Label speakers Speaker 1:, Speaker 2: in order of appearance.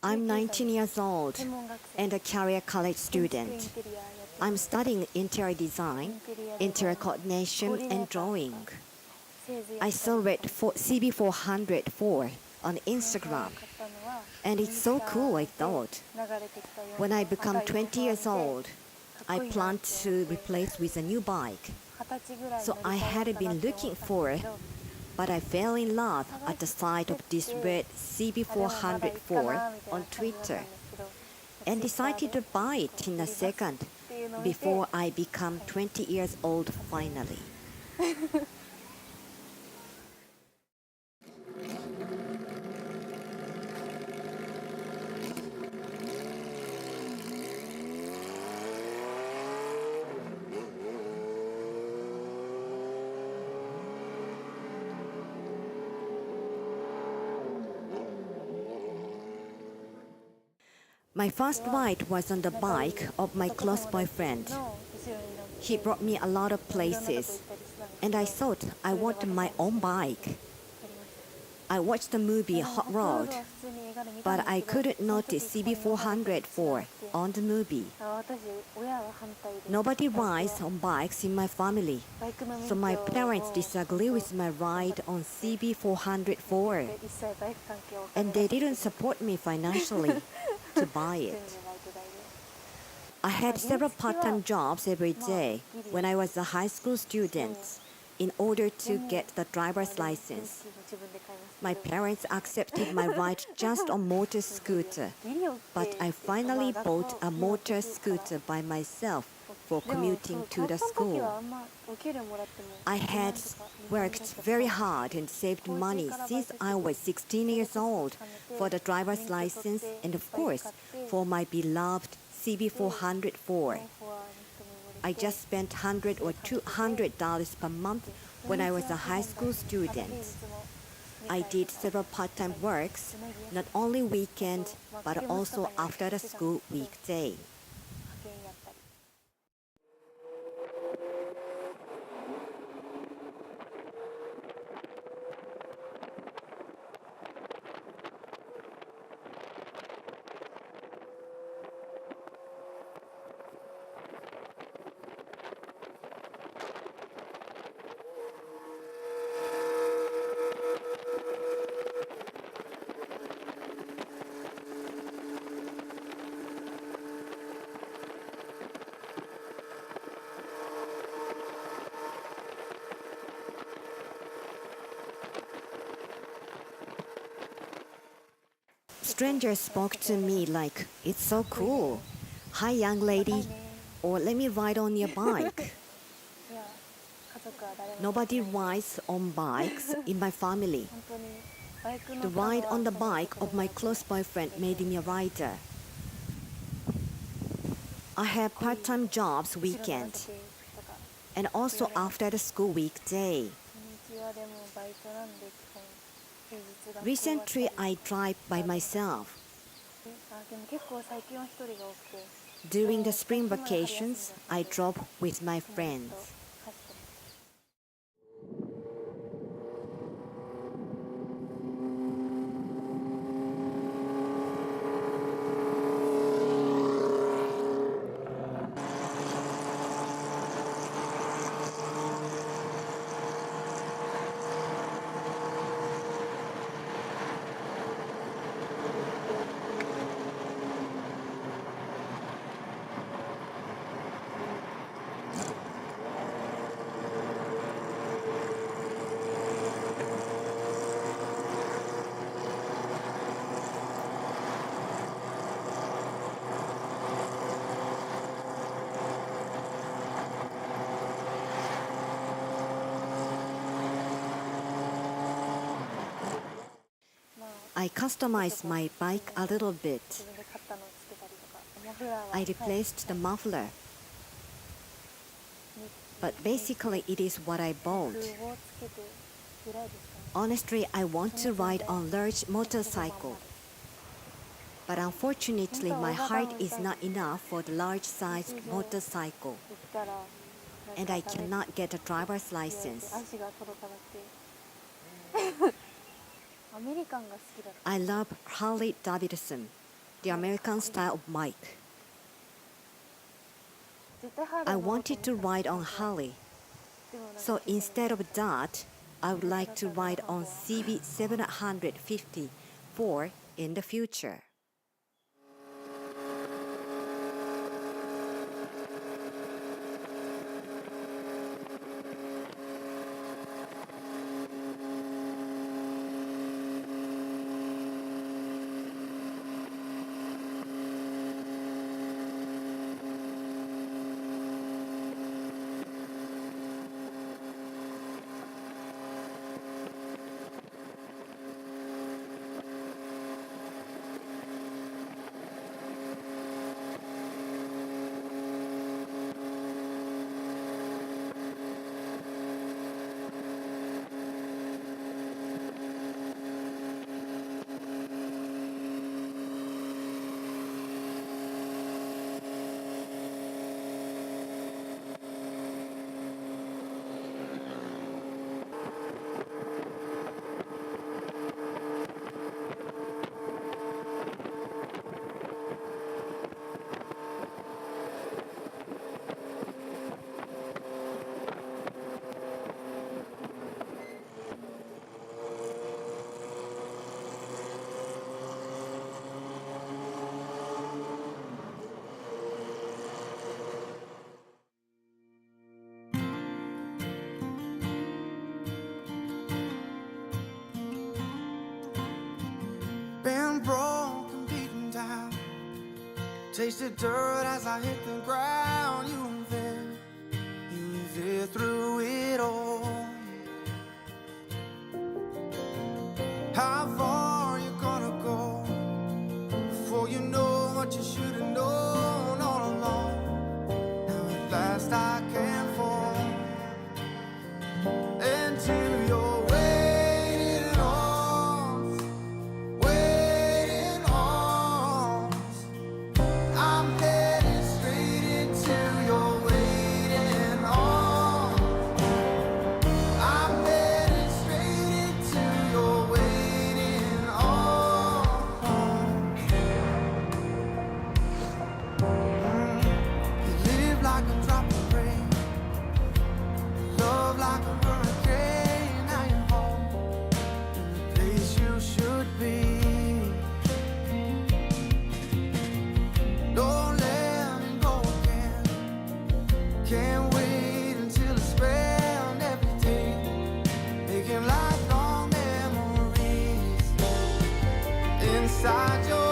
Speaker 1: I'm 19 years old and a career college student. I'm studying interior design, interior coordination, and drawing. I saw CB400FOUR on Instagram, and it's so cool, I thought. When I become 20 years old, I plan to replace with a new bike. So I had been looking for it, but I fell in love at the sight of this red CB400FOUR on Twitter and decided to buy it in a second before I become 20 years old finally. My first ride was on the bike of my close boyfriend. He brought me a lot of places, and I thought I wanted my own bike. I watched the movie Hot Rod, but I couldn't notice CB400FOUR on the movie. Nobody rides on bikes in my family, so my parents disagree with my ride on CB400FOUR, and they didn't support me financially to buy it. I had several part-time jobs every day when I was a high school student in order to get the driver's license. My parents accepted my ride just on motor scooter, but I finally bought a motor scooter by myself for commuting to the school. I had worked very hard and saved money since I was 16 years old for the driver's license and of course for my beloved CB400FOUR. I just spent $100 or $200 per month when I was a high school student. I did several part-time works, not only weekend, but also after the school weekday. Strangers spoke to me like, "It's so cool. Hi, young lady," or "Let me ride on your bike." Nobody rides on bikes in my family. The ride on the bike of my close boyfriend made me a rider. I have part-time jobs weekend and also after the school weekday. Recently, I drive by myself. During the spring vacations, I drove with my friends. I customized my bike a little bit. I replaced the muffler. But basically it is what I bought. Honestly, I want to ride on large motorcycle. But unfortunately, my height is not enough for the large-sized motorcycle. And I cannot get a driver's license. I love Harley-Davidson, the American style of bike. I wanted to ride on Harley. So instead of that, I would like to ride on CB750 in the future.
Speaker 2: Been broken, beaten down, tasted dirt as I hit the ground. You were there through it all. How far you gonna go before you know what you should have known all along? Now at last I can fall into your inside your